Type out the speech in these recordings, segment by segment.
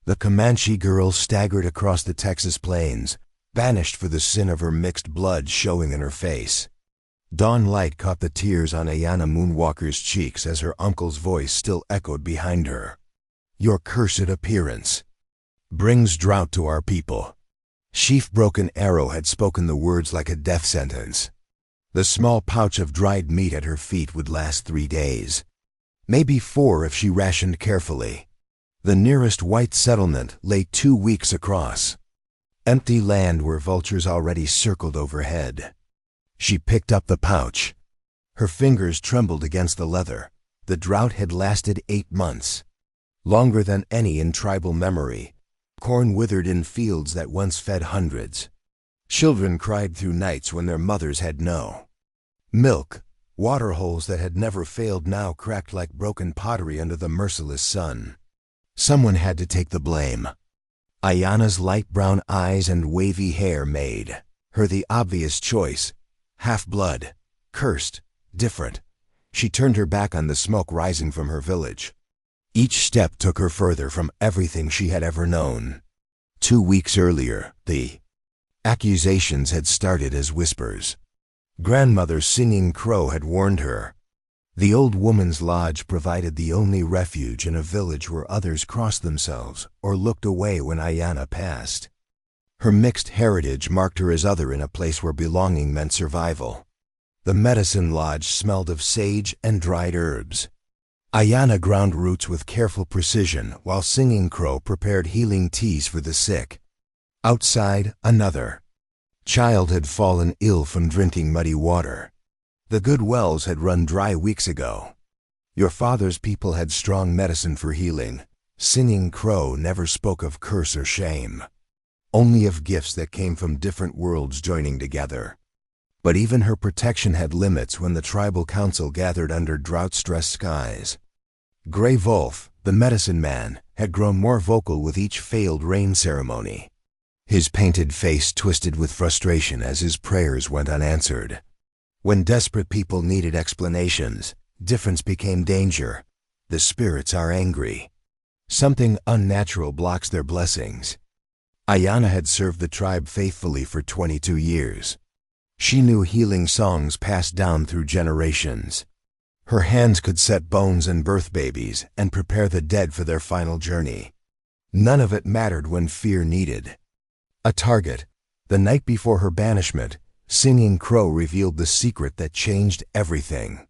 The Comanche girl staggered across the Texas plains, banished for the sin of her mixed blood showing in her face. Dawn light caught the tears on Ayanna Moonwalker's cheeks as her uncle's voice still echoed behind her. Your cursed appearance brings drought to our people. Sheaf Broken Arrow had spoken the words like a death sentence. The small pouch of dried meat at her feet would last 3 days. Maybe 4 if she rationed carefully. The nearest white settlement lay 2 weeks across. Empty land where vultures already circled overhead. She picked up the pouch. Her fingers trembled against the leather. The drought had lasted 8 months. Longer than any in tribal memory. Corn withered in fields that once fed hundreds. Children cried through nights when their mothers had no milk. Water holes that had never failed now cracked like broken pottery under the merciless sun. Someone had to take the blame. Ayanna's light brown eyes and wavy hair made her the obvious choice. Half-blood, cursed, different. She turned her back on the smoke rising from her village. Each step took her further from everything she had ever known. 2 weeks earlier, the accusations had started as whispers. Grandmother Singing Crow had warned her. The old woman's lodge provided the only refuge in a village where others crossed themselves or looked away when Ayanna passed. Her mixed heritage marked her as other in a place where belonging meant survival. The medicine lodge smelled of sage and dried herbs. Ayanna ground roots with careful precision while Singing Crow prepared healing teas for the sick. Outside, another child had fallen ill from drinking muddy water. The good wells had run dry weeks ago. Your father's people had strong medicine for healing. Singing Crow never spoke of curse or shame. Only of gifts that came from different worlds joining together. But even her protection had limits when the tribal council gathered under drought-stressed skies. Gray Wolf, the medicine man, had grown more vocal with each failed rain ceremony. His painted face twisted with frustration as his prayers went unanswered. When desperate people needed explanations, difference became danger. The spirits are angry. Something unnatural blocks their blessings. Ayanna had served the tribe faithfully for 22 years. She knew healing songs passed down through generations. Her hands could set bones and birth babies and prepare the dead for their final journey. None of it mattered when fear needed a target. The night before her banishment, Singing Crow revealed the secret that changed everything.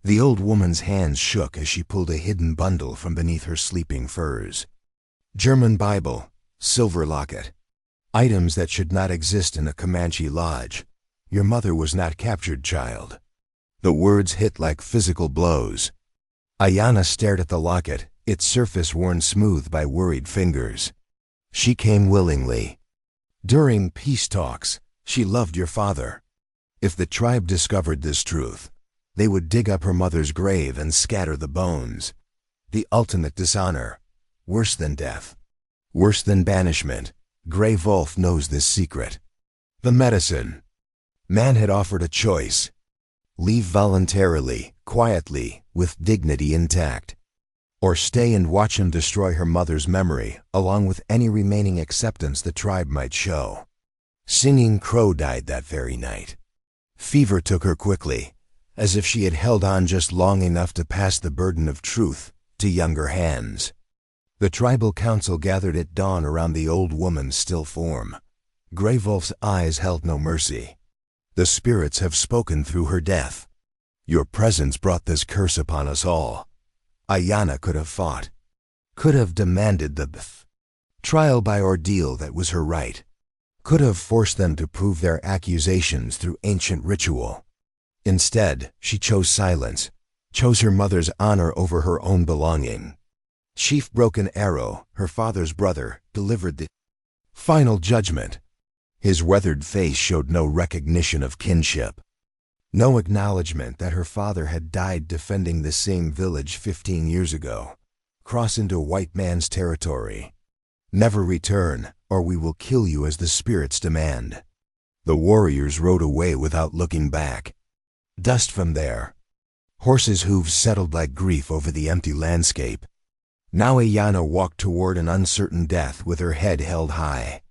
The old woman's hands shook as she pulled a hidden bundle from beneath her sleeping furs. German Bible, silver locket. Items that should not exist in a Comanche lodge. Your mother was not captured, child. The words hit like physical blows. Ayanna stared at the locket, its surface worn smooth by worried fingers. She came willingly. During peace talks, she loved your father. If the tribe discovered this truth, they would dig up her mother's grave and scatter the bones. The ultimate dishonor. Worse than death. Worse than banishment. Gray Wolf knows this secret. The medicine. Man had offered a choice. Leave voluntarily, quietly, with dignity intact. Or stay and watch him destroy her mother's memory, along with any remaining acceptance the tribe might show. Singing Crow died that very night. Fever took her quickly, as if she had held on just long enough to pass the burden of truth to younger hands. The tribal council gathered at dawn around the old woman's still form. Gray Wolf's eyes held no mercy. The spirits have spoken through her death. Your presence brought this curse upon us all. Ayanna could have fought, could have demanded the trial by ordeal that was her right, could have forced them to prove their accusations through ancient ritual. Instead, she chose silence, chose her mother's honor over her own belonging. Chief Broken Arrow, her father's brother, delivered the final judgment. His weathered face showed no recognition of kinship. No acknowledgement that her father had died defending the same village 15 years ago. Cross into white man's territory. Never return, or we will kill you as the spirits demand. The warriors rode away without looking back. Dust from there. Horses' hooves settled like grief over the empty landscape. Now Ayanna walked toward an uncertain death with her head held high.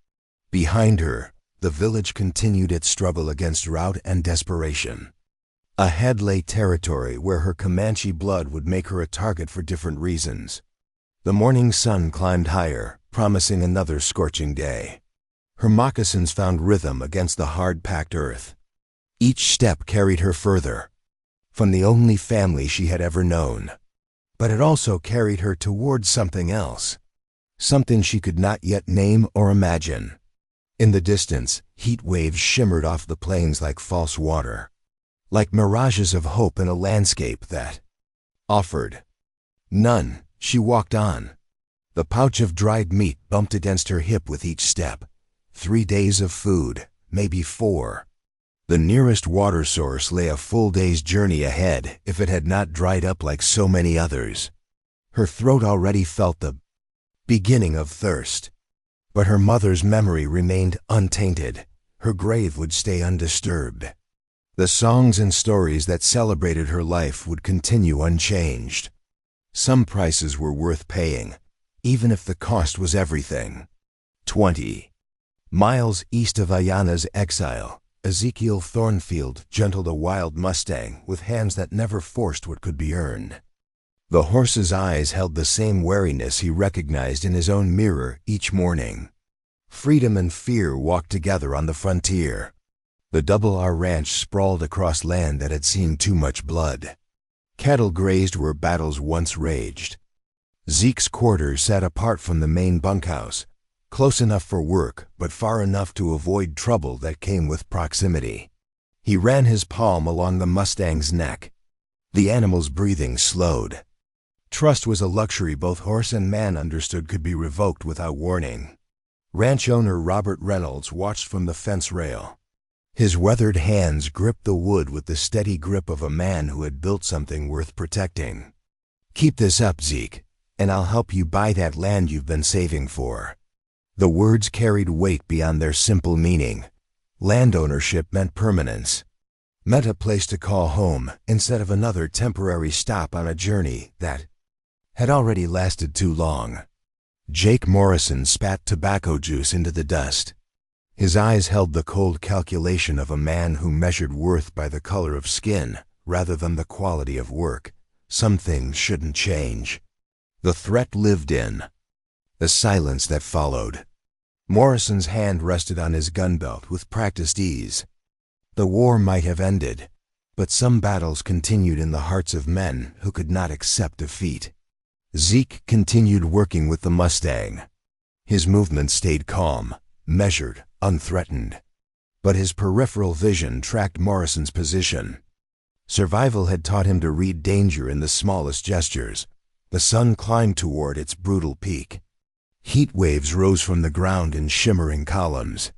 Behind her, the village continued its struggle against drought and desperation. Ahead lay territory where her Comanche blood would make her a target for different reasons. The morning sun climbed higher, promising another scorching day. Her moccasins found rhythm against the hard-packed earth. Each step carried her further from the only family she had ever known. But it also carried her towards something else, something she could not yet name or imagine. In the distance, heat waves shimmered off the plains like false water, like mirages of hope in a landscape that offered none. She walked on. The pouch of dried meat bumped against her hip with each step. 3 days of food, maybe 4. The nearest water source lay a full day's journey ahead if it had not dried up like so many others. Her throat already felt the beginning of thirst. But her mother's memory remained untainted. Her grave would stay undisturbed. The songs and stories that celebrated her life would continue unchanged. Some prices were worth paying, even if the cost was everything. 20 miles east of Ayanna's exile, Ezekiel Thornfield gentled a wild Mustang with hands that never forced what could be earned. The horse's eyes held the same wariness he recognized in his own mirror each morning. Freedom and fear walked together on the frontier. The Double R Ranch sprawled across land that had seen too much blood. Cattle grazed where battles once raged. Zeke's quarters sat apart from the main bunkhouse, close enough for work but far enough to avoid trouble that came with proximity. He ran his palm along the Mustang's neck. The animal's breathing slowed. Trust was a luxury both horse and man understood could be revoked without warning. Ranch owner Robert Reynolds watched from the fence rail. His weathered hands gripped the wood with the steady grip of a man who had built something worth protecting. "Keep this up, Zeke, and I'll help you buy that land you've been saving for." The words carried weight beyond their simple meaning. Land ownership meant permanence, meant a place to call home instead of another temporary stop on a journey that had already lasted too long. Jake Morrison spat tobacco juice into the dust. His eyes held the cold calculation of a man who measured worth by the color of skin rather than the quality of work. Some things shouldn't change. The threat lived in the silence that followed. Morrison's hand rested on his gun belt with practiced ease. The war might have ended, but some battles continued in the hearts of men who could not accept defeat. Zeke continued working with the Mustang. His movements stayed calm, measured, unthreatened. But his peripheral vision tracked Morrison's position. Survival had taught him to read danger in the smallest gestures. The sun climbed toward its brutal peak. Heat waves rose from the ground in shimmering columns.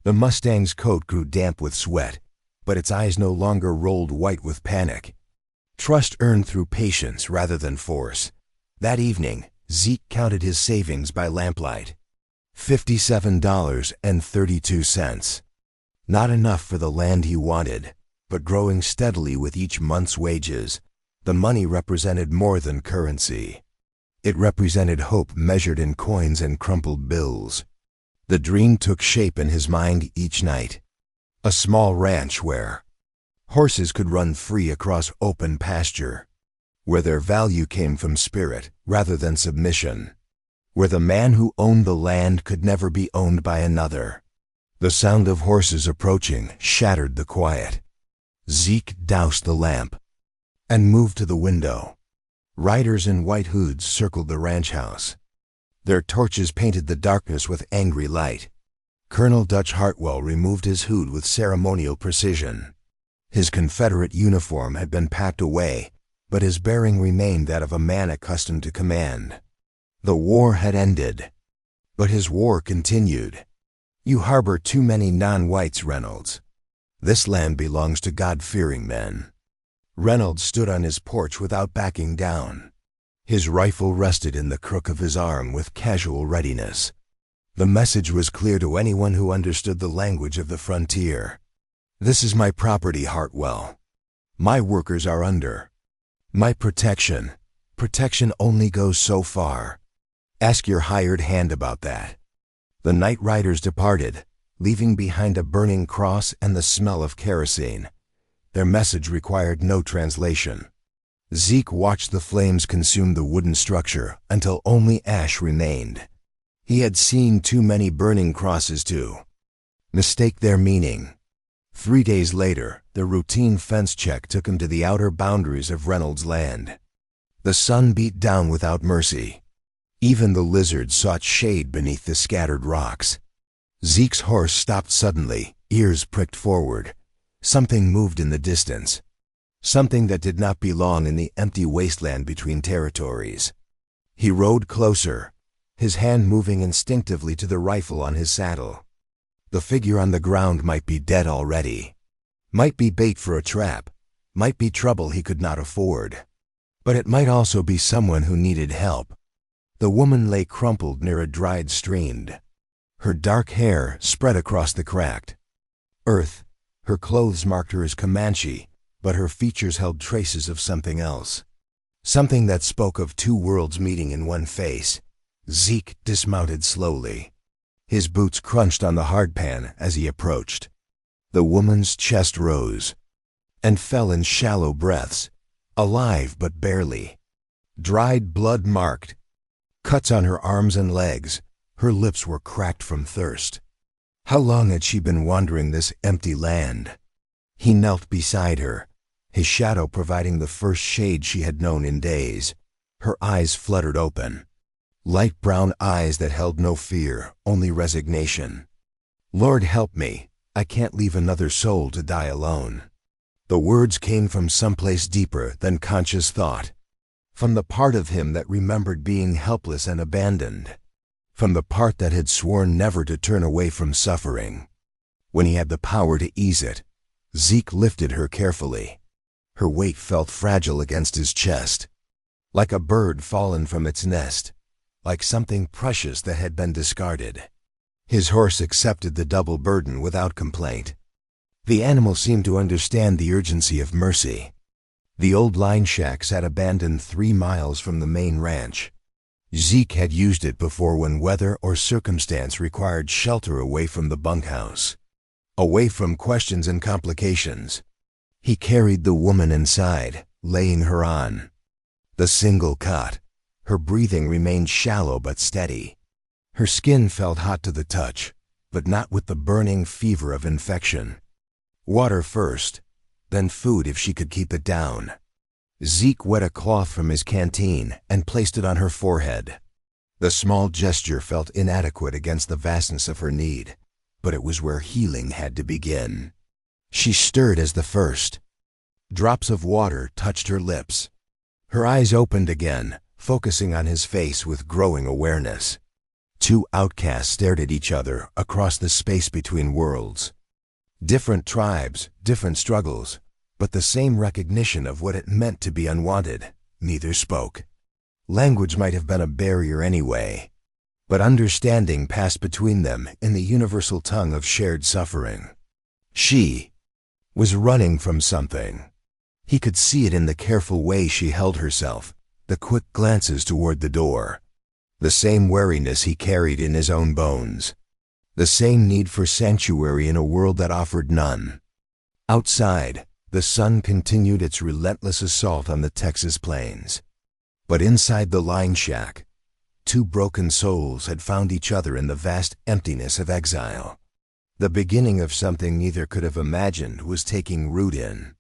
The Mustang's coat grew damp with sweat, but its eyes no longer rolled white with panic. Trust earned through patience rather than force. That evening, Zeke counted his savings by lamplight. $57.32. Not enough for the land he wanted, but growing steadily with each month's wages. The money represented more than currency. It represented hope measured in coins and crumpled bills. The dream took shape in his mind each night. A small ranch where horses could run free across open pasture, where their value came from spirit rather than submission, where the man who owned the land could never be owned by another. The sound of horses approaching shattered the quiet. Zeke doused the lamp and moved to the window. Riders in white hoods circled the ranch house. Their torches painted the darkness with angry light. Colonel Dutch Hartwell removed his hood with ceremonial precision. His Confederate uniform had been packed away, but his bearing remained that of a man accustomed to command. The war had ended, but his war continued. "You harbor too many non-whites, Reynolds. This land belongs to God-fearing men." Reynolds stood on his porch without backing down. His rifle rested in the crook of his arm with casual readiness. The message was clear to anyone who understood the language of the frontier. "This is my property, Hartwell. My workers are under my protection, protection only goes so far. Ask your hired hand about that." The night riders departed, leaving behind a burning cross and the smell of kerosene. Their message required no translation. Zeke watched the flames consume the wooden structure until only ash remained. He had seen too many burning crosses to mistake their meaning. 3 days later, the routine fence check took him to the outer boundaries of Reynolds' land. The sun beat down without mercy. Even the lizards sought shade beneath the scattered rocks. Zeke's horse stopped suddenly, ears pricked forward. Something moved in the distance. Something that did not belong in the empty wasteland between territories. He rode closer, his hand moving instinctively to the rifle on his saddle. The figure on the ground might be dead already. Might be bait for a trap. Might be trouble he could not afford. But it might also be someone who needed help. The woman lay crumpled near a dried stream. Her dark hair spread across the cracked earth. Her clothes marked her as Comanche, but her features held traces of something else. Something that spoke of two worlds meeting in one face. Zeke dismounted slowly. His boots crunched on the hardpan as he approached. The woman's chest rose and fell in shallow breaths, alive but barely. Dried blood marked cuts on her arms and legs. Her lips were cracked from thirst. How long had she been wandering this empty land? He knelt beside her, his shadow providing the first shade she had known in days. Her eyes fluttered open. Light brown eyes that held no fear, only resignation. "Lord help me, I can't leave another soul to die alone." The words came from someplace deeper than conscious thought. From the part of him that remembered being helpless and abandoned. From the part that had sworn never to turn away from suffering. When he had the power to ease it, Zeke lifted her carefully. Her weight felt fragile against his chest. Like a bird fallen from its nest. Like something precious that had been discarded. His horse accepted the double burden without complaint. The animal seemed to understand the urgency of mercy. The old line shack sat abandoned 3 miles from the main ranch. Zeke had used it before when weather or circumstance required shelter away from the bunkhouse. Away from questions and complications. He carried the woman inside, laying her on the single cot. Her breathing remained shallow but steady. Her skin felt hot to the touch, but not with the burning fever of infection. Water first, then food if she could keep it down. Zeke wet a cloth from his canteen and placed it on her forehead. The small gesture felt inadequate against the vastness of her need, but it was where healing had to begin. She stirred as the first. Drops of water touched her lips. Her eyes opened again, focusing on his face with growing awareness. Two outcasts stared at each other across the space between worlds. Different tribes, different struggles, but the same recognition of what it meant to be unwanted. Neither spoke. Language might have been a barrier anyway, but understanding passed between them in the universal tongue of shared suffering. She was running from something. He could see it in the careful way she held herself, the quick glances toward the door. The same wariness he carried in his own bones. The same need for sanctuary in a world that offered none. Outside, the sun continued its relentless assault on the Texas plains. But inside the line shack, two broken souls had found each other in the vast emptiness of exile. The beginning of something neither could have imagined was taking root in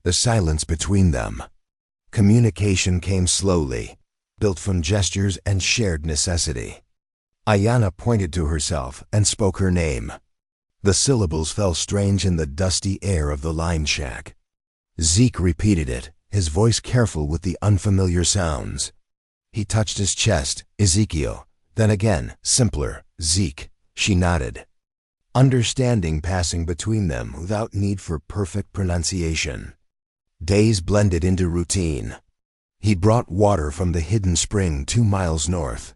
the silence between them. Communication came slowly, built from gestures and shared necessity. Ayanna pointed to herself and spoke her name. The syllables fell strange in the dusty air of the line shack. Zeke repeated it, his voice careful with the unfamiliar sounds. He touched his chest, Ezekiel, then again, simpler, Zeke. She nodded. Understanding passing between them without need for perfect pronunciation. Days blended into routine. He brought water from the hidden spring 2 miles north.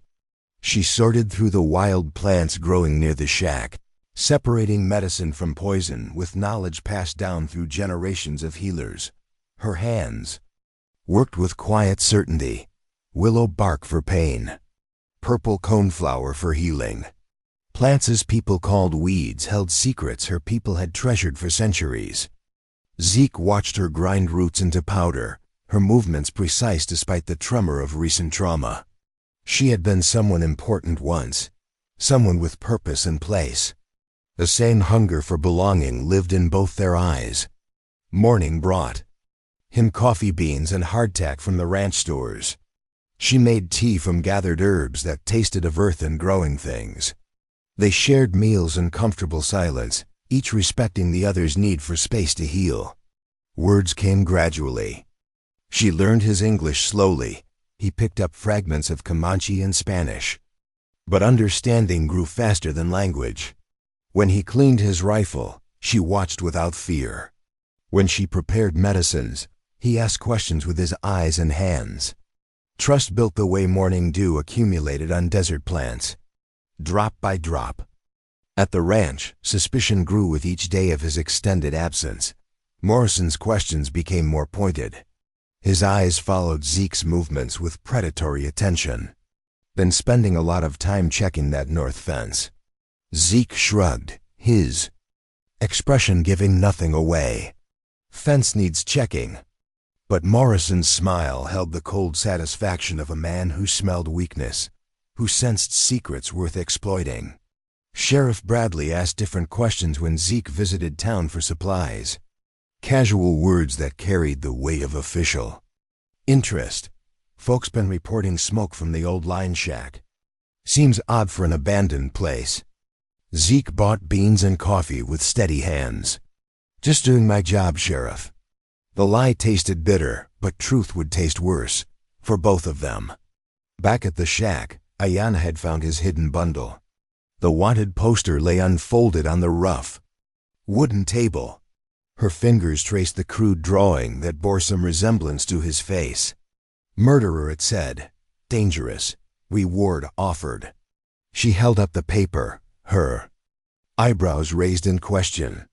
She sorted through the wild plants growing near the shack, separating medicine from poison with knowledge passed down through generations of healers. Her hands worked with quiet certainty, willow bark for pain, purple coneflower for healing. Plants as people called weeds held secrets her people had treasured for centuries. Zeke watched her grind roots into powder, her movements precise despite the tremor of recent trauma. She had been someone important once, someone with purpose and place. A sane hunger for belonging lived in both their eyes. Morning brought him coffee beans and hardtack from the ranch stores. She made tea from gathered herbs that tasted of earth and growing things. They shared meals in comfortable silence, each respecting the other's need for space to heal. Words came gradually. She learned his English slowly. He picked up fragments of Comanche and Spanish. But understanding grew faster than language. When he cleaned his rifle, she watched without fear. When she prepared medicines, he asked questions with his eyes and hands. Trust built the way morning dew accumulated on desert plants, drop by drop. At the ranch, suspicion grew with each day of his extended absence. Morrison's questions became more pointed. His eyes followed Zeke's movements with predatory attention, then spending a lot of time checking that north fence. Zeke shrugged, his expression giving nothing away. Fence needs checking. But Morrison's smile held the cold satisfaction of a man who smelled weakness, who sensed secrets worth exploiting. Sheriff Bradley asked different questions when Zeke visited town for supplies. Casual words that carried the weight of official interest. Folks been reporting smoke from the old line shack. Seems odd for an abandoned place. Zeke bought beans and coffee with steady hands. Just doing my job, Sheriff. The lie tasted bitter, but truth would taste worse, for both of them. Back at the shack, Ayanna had found his hidden bundle. The wanted poster lay unfolded on the rough wooden table. Her fingers traced the crude drawing that bore some resemblance to his face. Murderer, it said. Dangerous. Reward offered. She held up the paper, her eyebrows raised in question.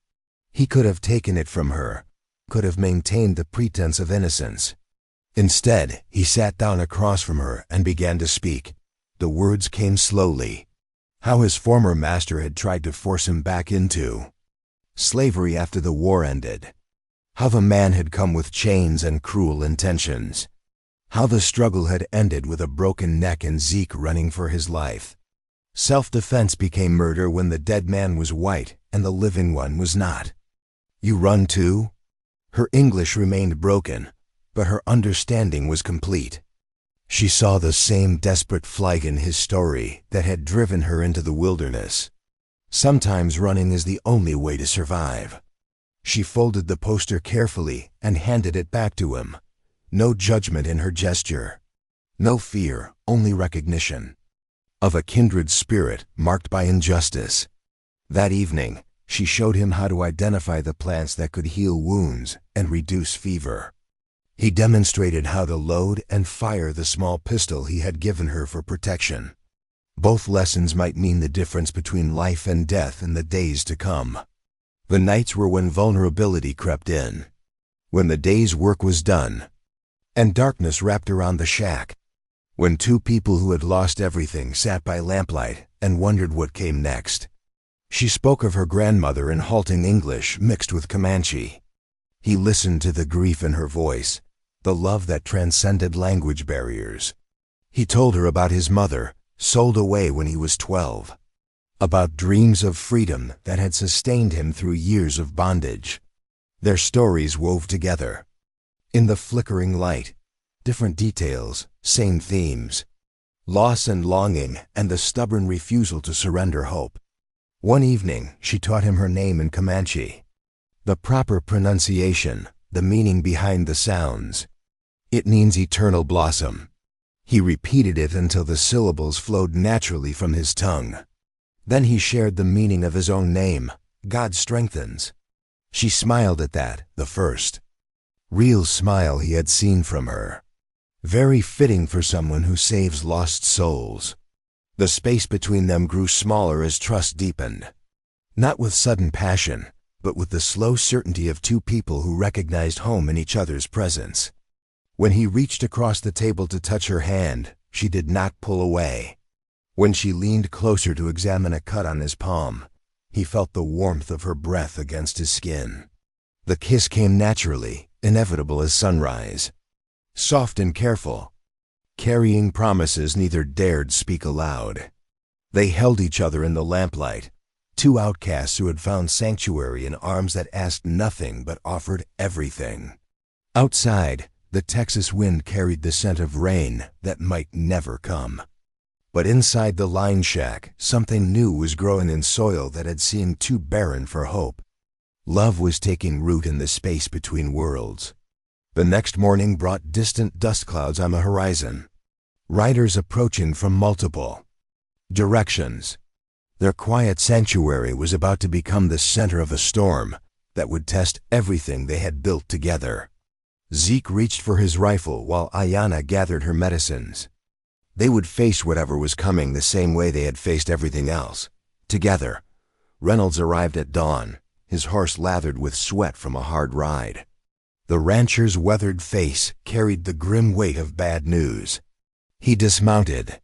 He could have taken it from her, could have maintained the pretense of innocence. Instead, he sat down across from her and began to speak. The words came slowly. How his former master had tried to force him back into slavery after the war ended. How the man had come with chains and cruel intentions. How the struggle had ended with a broken neck and Zeke running for his life. Self-defense became murder when the dead man was white and the living one was not. You run too? Her English remained broken, but her understanding was complete. She saw the same desperate flight in his story that had driven her into the wilderness. Sometimes running is the only way to survive. She folded the poster carefully and handed it back to him. No judgment in her gesture. No fear, only recognition. Of a kindred spirit marked by injustice. That evening, she showed him how to identify the plants that could heal wounds and reduce fever. He demonstrated how to load and fire the small pistol he had given her for protection. Both lessons might mean the difference between life and death in the days to come. The nights were when vulnerability crept in, when the day's work was done, and darkness wrapped around the shack, when two people who had lost everything sat by lamplight and wondered what came next. She spoke of her grandmother in halting English mixed with Comanche. He listened to the grief in her voice, the love that transcended language barriers. He told her about his mother, sold away when he was 12. About dreams of freedom that had sustained him through years of bondage. Their stories wove together. In the flickering light, different details, same themes. Loss and longing and the stubborn refusal to surrender hope. One evening, she taught him her name in Comanche. The proper pronunciation, the meaning behind the sounds. It means eternal blossom. He repeated it until the syllables flowed naturally from his tongue. Then he shared the meaning of his own name, God strengthens. She smiled at that, the first real smile he had seen from her. Very fitting for someone who saves lost souls. The space between them grew smaller as trust deepened. Not with sudden passion, but with the slow certainty of two people who recognized home in each other's presence. When he reached across the table to touch her hand, she did not pull away. When she leaned closer to examine a cut on his palm, he felt the warmth of her breath against his skin. The kiss came naturally, inevitable as sunrise. Soft and careful, carrying promises neither dared speak aloud. They held each other in the lamplight, two outcasts who had found sanctuary in arms that asked nothing but offered everything. Outside, the Texas wind carried the scent of rain that might never come. But inside the line shack, something new was growing in soil that had seemed too barren for hope. Love was taking root in the space between worlds. The next morning brought distant dust clouds on the horizon. Riders approaching from multiple directions. Their quiet sanctuary was about to become the center of a storm that would test everything they had built together. Zeke reached for his rifle while Ayanna gathered her medicines. They would face whatever was coming the same way they had faced everything else, together. Reynolds arrived at dawn, his horse lathered with sweat from a hard ride. The rancher's weathered face carried the grim weight of bad news. He dismounted,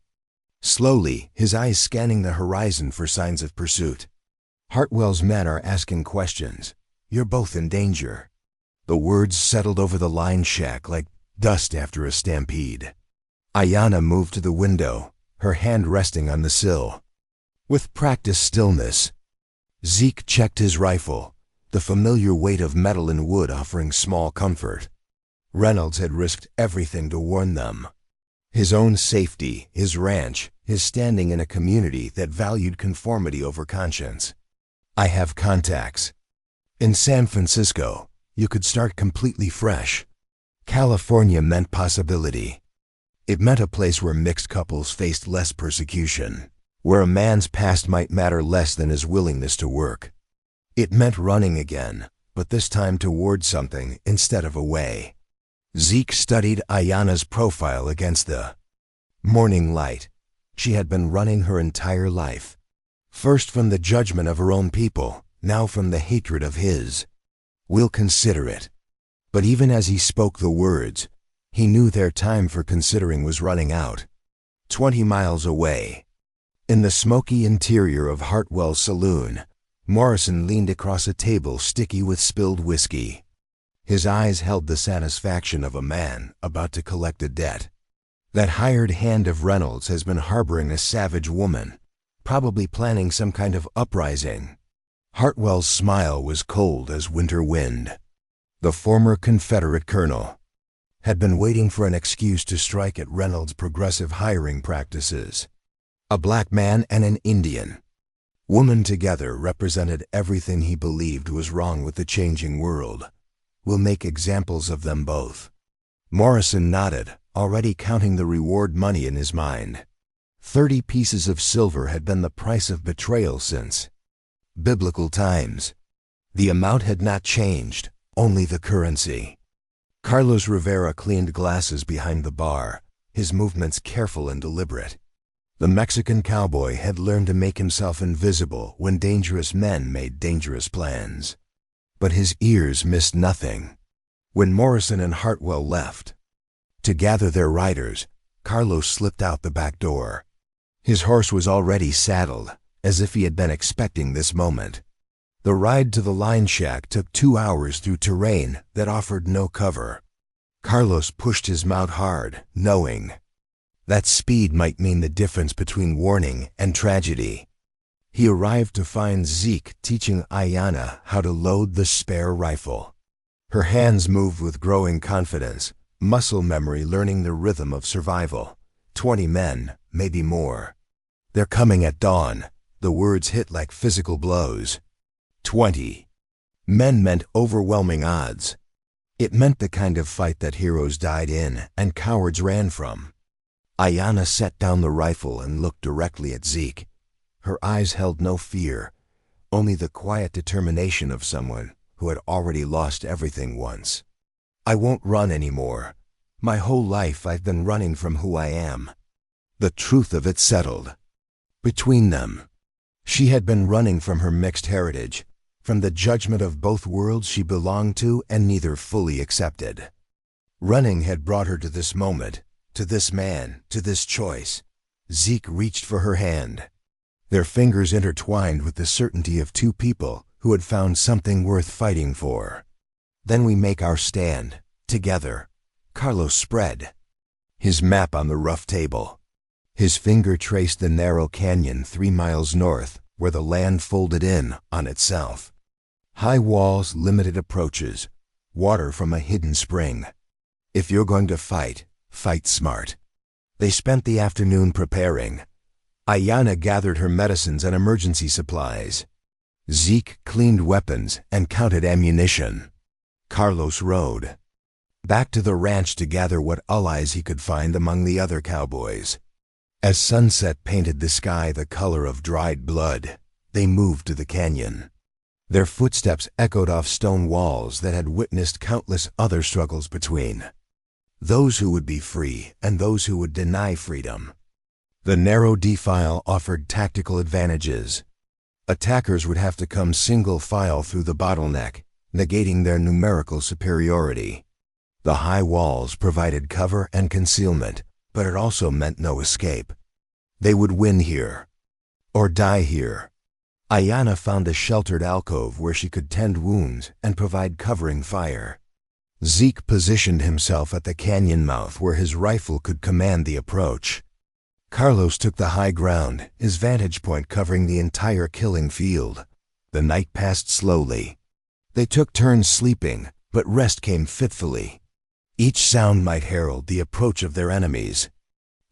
slowly, his eyes scanning the horizon for signs of pursuit. Hartwell's men are asking questions. You're both in danger. The words settled over the line shack like dust after a stampede. Ayanna moved to the window, her hand resting on the sill. With practiced stillness, Zeke checked his rifle, the familiar weight of metal and wood offering small comfort. Reynolds had risked everything to warn them. His own safety, his ranch, his standing in a community that valued conformity over conscience. I have contacts. In San Francisco, you could start completely fresh. California meant possibility. It meant a place where mixed couples faced less persecution, where a man's past might matter less than his willingness to work. It meant running again, but this time toward something instead of away. Zeke studied Ayanna's profile against the morning light. She had been running her entire life. First from the judgment of her own people, now from the hatred of his. We'll consider it. But even as he spoke the words, he knew their time for considering was running out. 20 miles away, in the smoky interior of Hartwell's saloon, Morrison leaned across a table sticky with spilled whiskey. His eyes held the satisfaction of a man about to collect a debt. That hired hand of Reynolds has been harboring a savage woman, probably planning some kind of uprising. Hartwell's smile was cold as winter wind. The former Confederate colonel had been waiting for an excuse to strike at Reynolds' progressive hiring practices. A black man and an Indian woman together represented everything he believed was wrong with the changing world. We'll make examples of them both. Morrison nodded, already counting the reward money in his mind. 30 pieces of silver had been the price of betrayal since biblical times. The amount had not changed, only the currency. Carlos Rivera cleaned glasses behind the bar, his movements careful and deliberate. The Mexican cowboy had learned to make himself invisible when dangerous men made dangerous plans. But his ears missed nothing. When Morrison and Hartwell left to gather their riders, Carlos slipped out the back door. His horse was already saddled, as if he had been expecting this moment. The ride to the line shack took 2 hours through terrain that offered no cover. Carlos pushed his mount hard, knowing that speed might mean the difference between warning and tragedy. He arrived to find Zeke teaching Ayanna how to load the spare rifle. Her hands moved with growing confidence, muscle memory learning the rhythm of survival. 20 men, maybe more. They're coming at dawn. The words hit like physical blows. 20 men meant overwhelming odds. It meant the kind of fight that heroes died in and cowards ran from. Ayanna set down the rifle and looked directly at Zeke. Her eyes held no fear, only the quiet determination of someone who had already lost everything once. I won't run anymore. My whole life I've been running from who I am. The truth of it settled between them. She had been running from her mixed heritage, from the judgment of both worlds she belonged to and neither fully accepted. Running had brought her to this moment, to this man, to this choice. Zeke reached for her hand. Their fingers intertwined with the certainty of two people who had found something worth fighting for. Then we make our stand, together. Carlos spread his map on the rough table. His finger traced the narrow canyon 3 miles north, where the land folded in on itself. High walls limited approaches, water from a hidden spring. If you're going to fight, fight smart. They spent the afternoon preparing. Ayanna gathered her medicines and emergency supplies. Zeke cleaned weapons and counted ammunition. Carlos rode back to the ranch to gather what allies he could find among the other cowboys. As sunset painted the sky the color of dried blood, they moved to the canyon. Their footsteps echoed off stone walls that had witnessed countless other struggles between those who would be free and those who would deny freedom. The narrow defile offered tactical advantages. Attackers would have to come single file through the bottleneck, negating their numerical superiority. The high walls provided cover and concealment, but it also meant no escape. They would win here, or die here. Ayanna found a sheltered alcove where she could tend wounds and provide covering fire. Zeke positioned himself at the canyon mouth where his rifle could command the approach. Carlos took the high ground, his vantage point covering the entire killing field. The night passed slowly. They took turns sleeping, but rest came fitfully. Each sound might herald the approach of their enemies.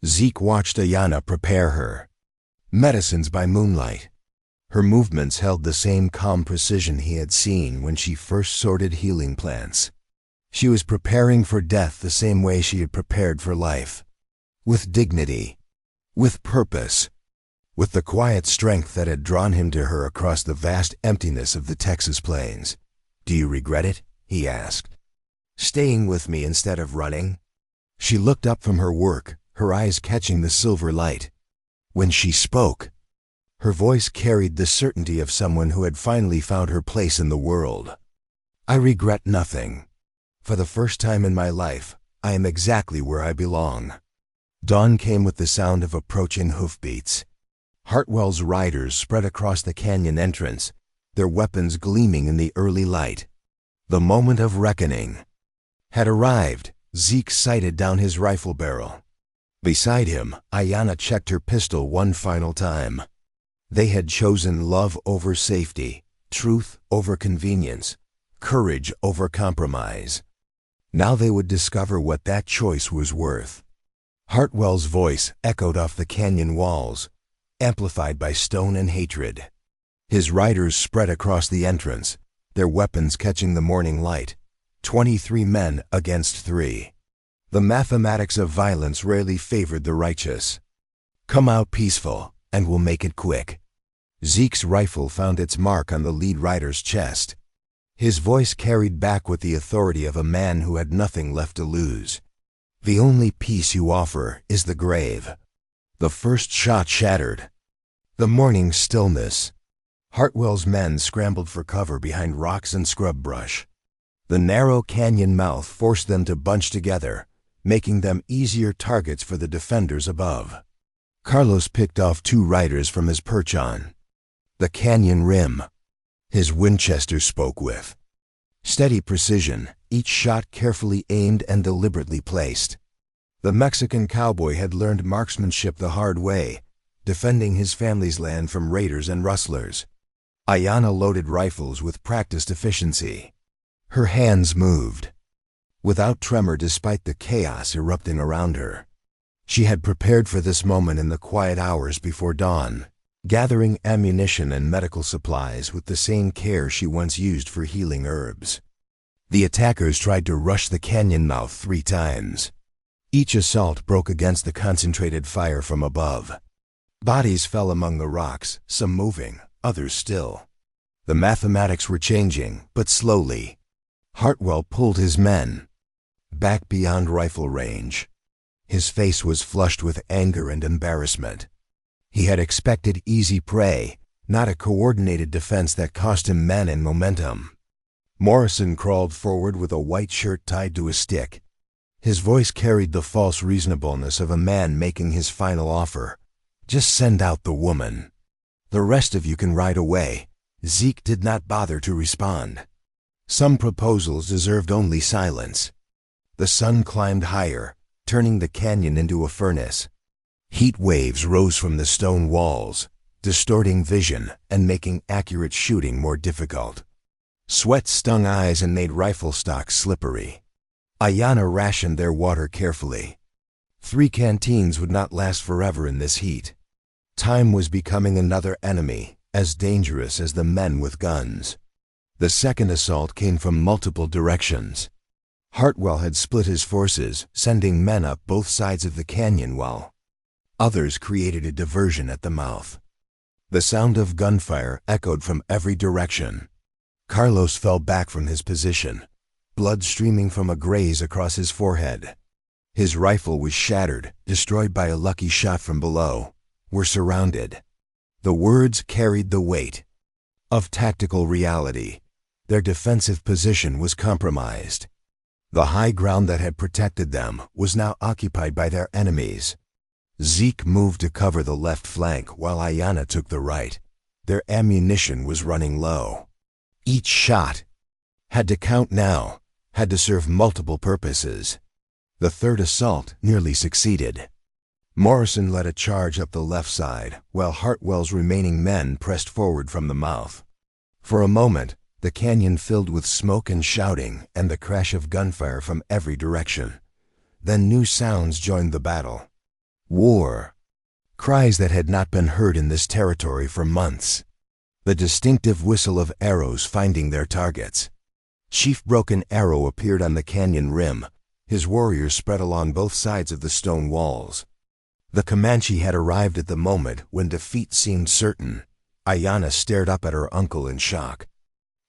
Zeke watched Ayanna prepare her medicines by moonlight. Her movements held the same calm precision he had seen when she first sorted healing plants. She was preparing for death the same way she had prepared for life. With dignity, with purpose, with the quiet strength that had drawn him to her across the vast emptiness of the Texas plains. "Do you regret it?" he asked. "Staying with me instead of running?" She looked up from her work, her eyes catching the silver light. When she spoke, her voice carried the certainty of someone who had finally found her place in the world. "I regret nothing. For the first time in my life, I am exactly where I belong." Dawn came with the sound of approaching hoofbeats. Hartwell's riders spread across the canyon entrance, their weapons gleaming in the early light. The moment of reckoning had arrived. Zeke sighted down his rifle barrel. Beside him, Ayanna checked her pistol one final time. They had chosen love over safety, truth over convenience, courage over compromise. Now they would discover what that choice was worth. Hartwell's voice echoed off the canyon walls, amplified by stone and hatred. His riders spread across the entrance, their weapons catching the morning light. 23 men against 3. The mathematics of violence rarely favored the righteous. "Come out peaceful, and we'll make it quick." Zeke's rifle found its mark on the lead rider's chest. His voice carried back with the authority of a man who had nothing left to lose. "The only peace you offer is the grave." The first shot shattered the morning stillness. Hartwell's men scrambled for cover behind rocks and scrub brush. The narrow canyon mouth forced them to bunch together, making them easier targets for the defenders above. Carlos picked off 2 riders from his perch on the canyon rim. His Winchester spoke with steady precision, each shot carefully aimed and deliberately placed. The Mexican cowboy had learned marksmanship the hard way, defending his family's land from raiders and rustlers. Ayanna loaded rifles with practiced efficiency. Her hands moved without tremor despite the chaos erupting around her. She had prepared for this moment in the quiet hours before dawn, gathering ammunition and medical supplies with the same care she once used for healing herbs. The attackers tried to rush the canyon mouth 3 times. Each assault broke against the concentrated fire from above. Bodies fell among the rocks, some moving, others still. The mathematics were changing, but slowly. Hartwell pulled his men back beyond rifle range. His face was flushed with anger and embarrassment. He had expected easy prey, not a coordinated defense that cost him men and momentum. Morrison crawled forward with a white shirt tied to a stick. His voice carried the false reasonableness of a man making his final offer. "Just send out the woman. The rest of you can ride away." Zeke did not bother to respond. Some proposals deserved only silence. The sun climbed higher, turning the canyon into a furnace. Heat waves rose from the stone walls, distorting vision and making accurate shooting more difficult. Sweat stung eyes and made rifle stocks slippery. Ayanna rationed their water carefully. 3 canteens would not last forever in this heat. Time was becoming another enemy, as dangerous as the men with guns. The second assault came from multiple directions. Heartfelt had split his forces, sending men up both sides of the canyon while others created a diversion at the mouth. The sound of gunfire echoed from every direction. Carlos fell back from his position, blood streaming from a graze across his forehead. His rifle was shattered, destroyed by a lucky shot from below. "We're surrounded." The words carried the weight of tactical reality. Their defensive position was compromised. The high ground that had protected them was now occupied by their enemies. Zeke moved to cover the left flank while Ayanna took the right. Their ammunition was running low. Each shot had to count now, had to serve multiple purposes. The third assault nearly succeeded. Morrison led a charge up the left side, while Heartfelt's remaining men pressed forward from the mouth. For a moment, the canyon filled with smoke and shouting and the crash of gunfire from every direction. Then new sounds joined the battle. War. Cries that had not been heard in this territory for months. The distinctive whistle of arrows finding their targets. Chief Broken Arrow appeared on the canyon rim. His warriors spread along both sides of the stone walls. The Comanche had arrived at the moment when defeat seemed certain. Ayanna stared up at her uncle in shock.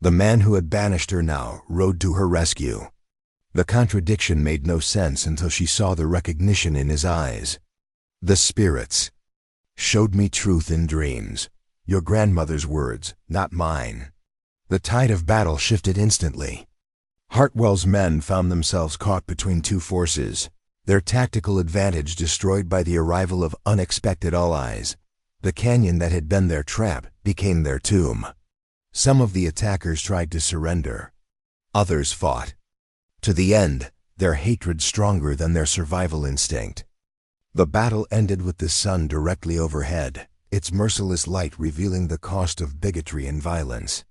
The man who had banished her now rode to her rescue. The contradiction made no sense until she saw the recognition in his eyes. "The spirits showed me truth in dreams. Your grandmother's words, not mine." The tide of battle shifted instantly. Heartfelt's men found themselves caught between two forces, their tactical advantage destroyed by the arrival of unexpected allies. The canyon that had been their trap became their tomb. Some of the attackers tried to surrender. Others fought. To the end, their hatred stronger than their survival instinct. The battle ended with the sun directly overhead, its merciless light revealing the cost of bigotry and violence.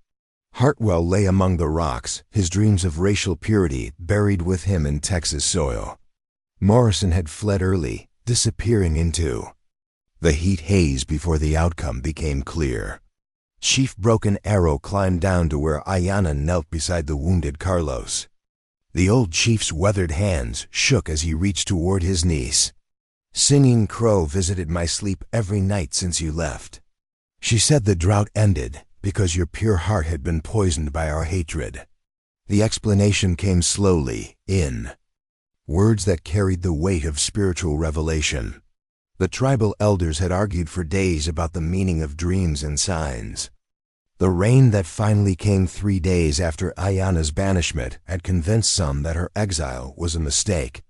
Heartfelt lay among the rocks, his dreams of racial purity buried with him in Texas soil. Morrison had fled early, disappearing into the heat haze before the outcome became clear. Chief Broken Arrow climbed down to where Ayanna knelt beside the wounded Carlos. The old chief's weathered hands shook as he reached toward his niece. "Singing Crow visited my sleep every night since you left. She said the drought ended because your pure heart had been poisoned by our hatred." The explanation came slowly, in words that carried the weight of spiritual revelation. The tribal elders had argued for days about the meaning of dreams and signs. The rain that finally came 3 days after Ayanna's banishment had convinced some that her exile was a mistake.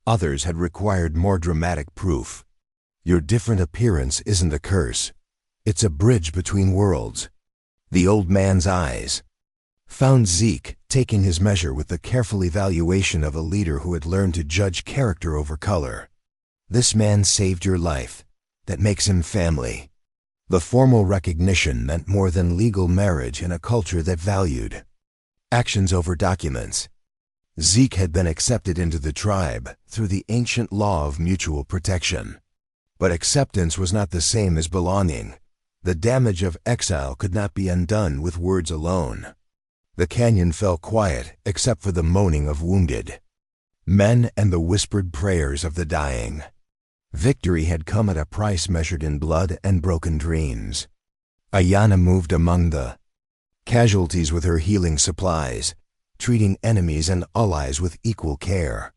Others had required more dramatic proof. Your different appearance isn't a curse. It's a bridge between worlds. The old man's eyes found Zeke taking his measure with the careful evaluation of a leader who had learned to judge character over color. "This man saved your life. That makes him family." The formal recognition meant more than legal marriage in a culture that valued actions over documents. Zeke had been accepted into the tribe through the ancient law of mutual protection. But acceptance was not the same as belonging. The damage of exile could not be undone with words alone. The canyon fell quiet except for the moaning of wounded men and the whispered prayers of the dying. Victory had come at a price measured in blood and broken dreams. Ayanna moved among the casualties with her healing supplies, treating enemies and allies with equal care.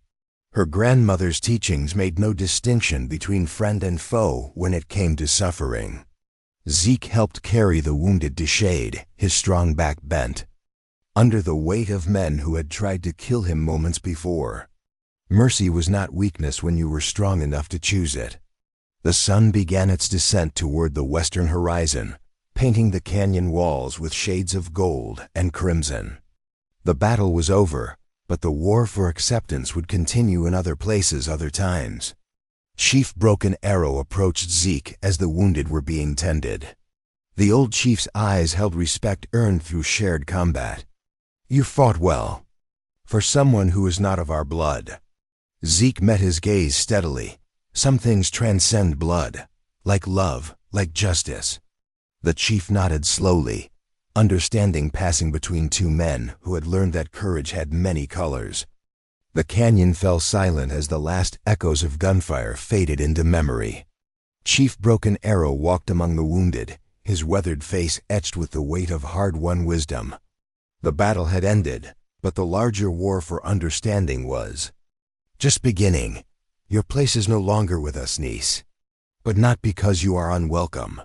Her grandmother's teachings made no distinction between friend and foe when it came to suffering. Zeke helped carry the wounded to shade, his strong back bent under the weight of men who had tried to kill him moments before. Mercy was not weakness when you were strong enough to choose it. The sun began its descent toward the western horizon, painting the canyon walls with shades of gold and crimson. The battle was over, but the war for acceptance would continue in other places other times. Chief Broken Arrow approached Zeke as the wounded were being tended. The old chief's eyes held respect earned through shared combat. "You fought well. For someone who is not of our blood." Zeke met his gaze steadily. "Some things transcend blood, like love, like justice." The chief nodded slowly, understanding passing between two men who had learned that courage had many colors. The canyon fell silent as the last echoes of gunfire faded into memory. Chief Broken Arrow walked among the wounded, his weathered face etched with the weight of hard-won wisdom. The battle had ended, but the larger war for understanding was just beginning. "Your place is no longer with us, niece. But not because you are unwelcome."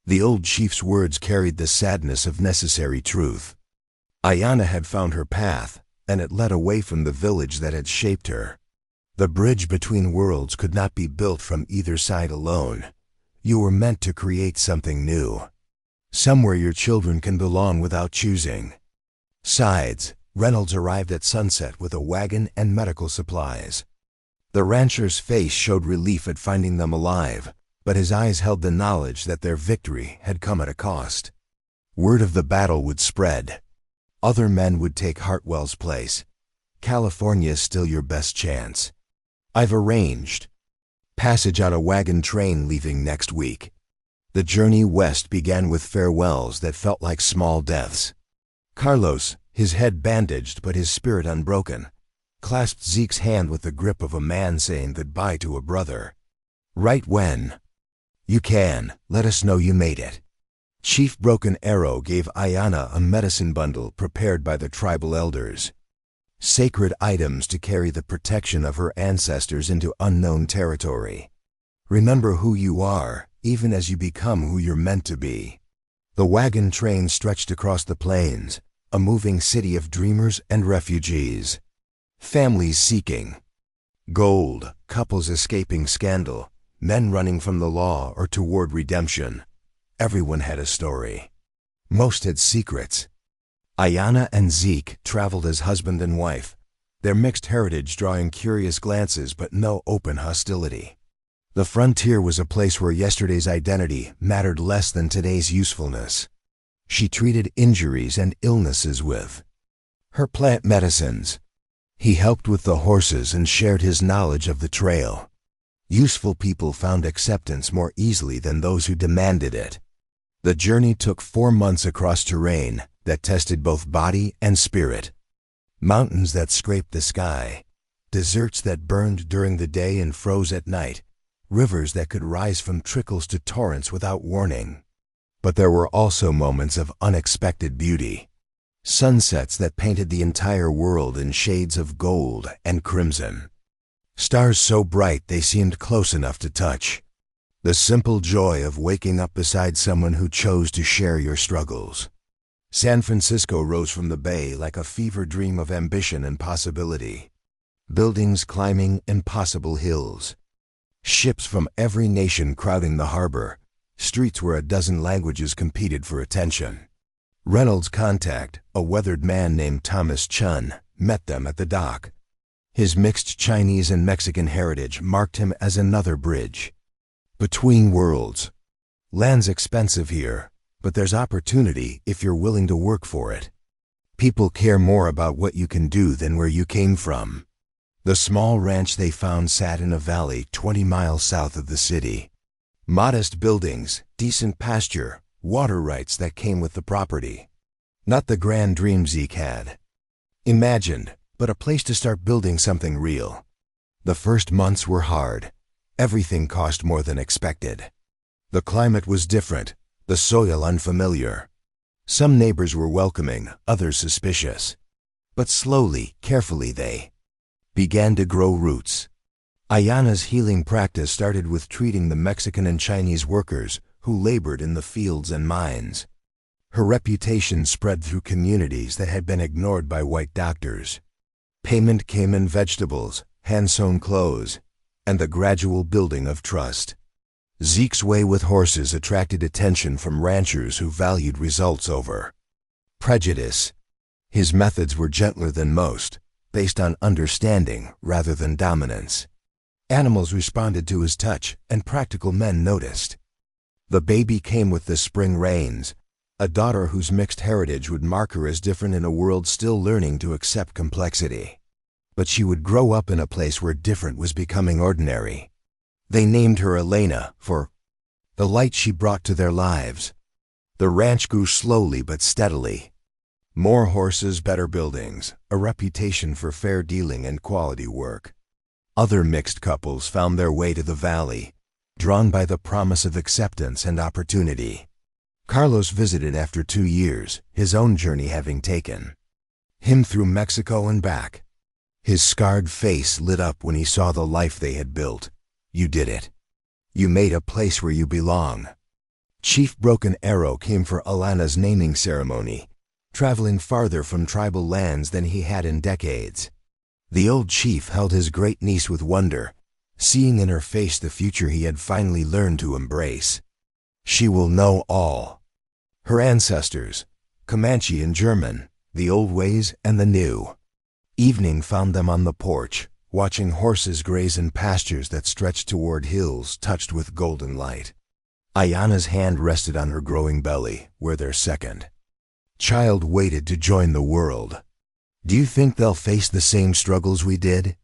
The old chief's words carried the sadness of necessary truth. Ayanna had found her path, and it led away from the village that had shaped her. The bridge between worlds could not be built from either side alone. You were meant to create something new. Somewhere your children can belong without choosing. Sides, Reynolds arrived at sunset with a wagon and medical supplies. The rancher's face showed relief at finding them alive, but his eyes held the knowledge that their victory had come at a cost. Word of the battle would spread. Other men would take Hartwell's place. "California is still your best chance. I've arranged passage on a wagon train leaving next week." The journey west began with farewells that felt like small deaths. Carlos, his head bandaged but his spirit unbroken, clasped Zeke's hand with the grip of a man saying goodbye to a brother. "Right when you can, let us know you made it." Chief Broken Arrow gave Ayanna a medicine bundle prepared by the tribal elders. Sacred items to carry the protection of her ancestors into unknown territory. Remember who you are, even as you become who you're meant to be. The wagon train stretched across the plains, a moving city of dreamers and refugees. Families seeking gold, couples escaping scandal, men running from the law or toward redemption. Everyone had a story. Most had secrets. Ayanna and Zeke traveled as husband and wife, their mixed heritage drawing curious glances but no open hostility. The frontier was a place where yesterday's identity mattered less than today's usefulness. She treated injuries and illnesses with her plant medicines. He helped with the horses and shared his knowledge of the trail. Useful people found acceptance more easily than those who demanded it. The journey took 4 months across terrain that tested both body and spirit. Mountains that scraped the sky, deserts that burned during the day and froze at night, rivers that could rise from trickles to torrents without warning. But there were also moments of unexpected beauty. Sunsets that painted the entire world in shades of gold and crimson. Stars so bright they seemed close enough to touch. The simple joy of waking up beside someone who chose to share your struggles. San Francisco rose from the bay like a fever dream of ambition and possibility. Buildings climbing impossible hills. Ships from every nation crowding the harbor. Streets where a dozen languages competed for attention. Reynolds' contact, a weathered man named Thomas Chun, met them at the dock. His mixed Chinese and Mexican heritage marked him as another bridge between worlds. Land's expensive here, but there's opportunity if you're willing to work for it. People care more about what you can do than where you came from. The small ranch they found sat in a valley 20 miles south of the city. Modest buildings, decent pasture, water rights that came with the property. Not the grand dream Zeke had imagined, but a place to start building something real. The first months were hard. Everything cost more than expected. The climate was different, the soil unfamiliar. Some neighbors were welcoming, others suspicious. But slowly, carefully they began to grow roots. Ayanna's healing practice started with treating the Mexican and Chinese workers who labored in the fields and mines. Her reputation spread through communities that had been ignored by white doctors. Payment came in vegetables, hand-sewn clothes, and the gradual building of trust. Zeke's way with horses attracted attention from ranchers who valued results over prejudice. His methods were gentler than most, based on understanding rather than dominance. Animals responded to his touch, and practical men noticed. The baby came with the spring rains, a daughter whose mixed heritage would mark her as different in a world still learning to accept complexity. But she would grow up in a place where different was becoming ordinary. They named her Elena for the light she brought to their lives. The ranch grew slowly but steadily. More horses, better buildings, a reputation for fair dealing and quality work. Other mixed couples found their way to the valley, drawn by the promise of acceptance and opportunity. Carlos visited after 2 years, his own journey having taken him through Mexico and back. His scarred face lit up when he saw the life they had built. You did it. You made a place where you belong. Chief Broken Arrow came for Alana's naming ceremony, traveling farther from tribal lands than he had in decades. The old chief held his great niece with wonder, seeing in her face the future he had finally learned to embrace. She will know all. Her ancestors, Comanche and German, the old ways and the new. Evening found them on the porch, watching horses graze in pastures that stretched toward hills touched with golden light. Ayana's hand rested on her growing belly, where their second child waited to join the world. Do you think they'll face the same struggles we did?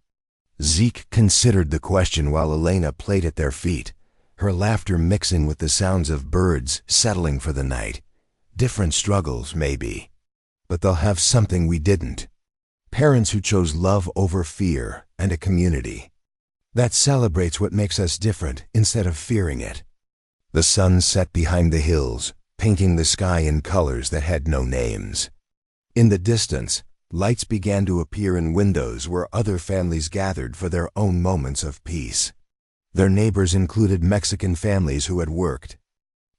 Zeke considered the question while Elena played at their feet, her laughter mixing with the sounds of birds settling for the night. Different struggles, maybe. But they'll have something we didn't. Parents who chose love over fear and a community that celebrates what makes us different instead of fearing it. The sun set behind the hills, painting the sky in colors that had no names. In the distance, lights began to appear in windows where other families gathered for their own moments of peace. Their neighbors included Mexican families who had worked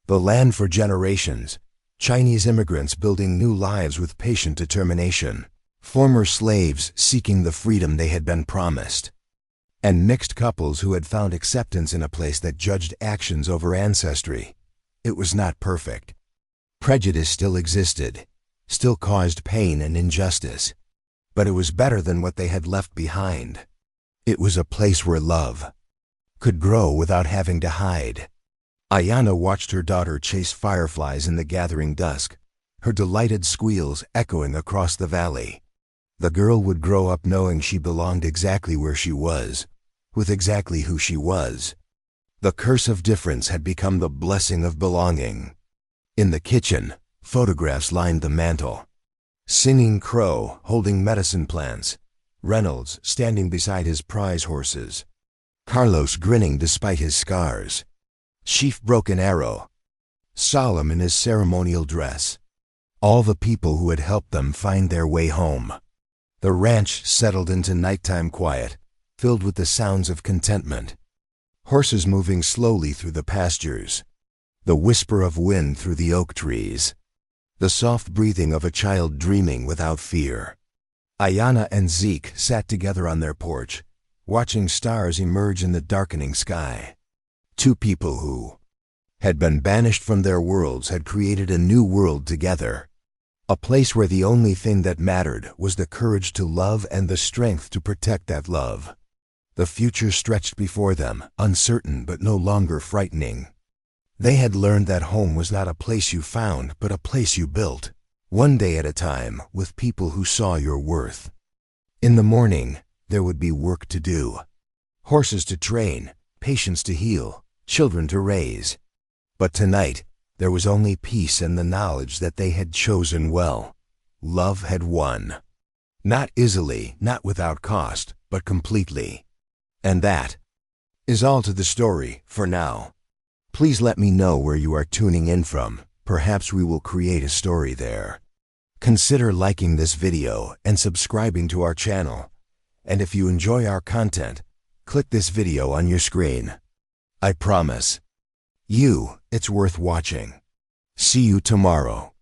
the land for generations, Chinese immigrants building new lives with patient determination, former slaves seeking the freedom they had been promised, and mixed couples who had found acceptance in a place that judged actions over ancestry. It was not perfect. Prejudice still existed, still caused pain and injustice, but it was better than what they had left behind. It was a place where love could grow without having to hide. Ayana watched her daughter chase fireflies in the gathering dusk, her delighted squeals echoing across the valley. The girl would grow up knowing she belonged exactly where she was, with exactly who she was. The curse of difference had become the blessing of belonging. In the kitchen, photographs lined the mantel. Singing Crow holding medicine plants, Reynolds standing beside his prize horses, Carlos grinning despite his scars, Chief Broken Arrow, solemn in his ceremonial dress. All the people who had helped them find their way home. The ranch settled into nighttime quiet, filled with the sounds of contentment. Horses moving slowly through the pastures, the whisper of wind through the oak trees, the soft breathing of a child dreaming without fear. Ayana and Zeke sat together on their porch, watching stars emerge in the darkening sky. Two people who had been banished from their worlds had created a new world together. A place where the only thing that mattered was the courage to love and the strength to protect that love. The future stretched before them, uncertain but no longer frightening. They had learned that home was not a place you found, but a place you built, one day at a time, with people who saw your worth. In the morning, there would be work to do. Horses to train, patients to heal, children to raise. But tonight, there was only peace and the knowledge that they had chosen well. Love had won. Not easily, not without cost, but completely. And that is all to the story for now. Please let me know where you are tuning in from. Perhaps we will create a story there. Consider liking this video and subscribing to our channel. And if you enjoy our content, click this video on your screen. I promise it's worth watching. See you tomorrow.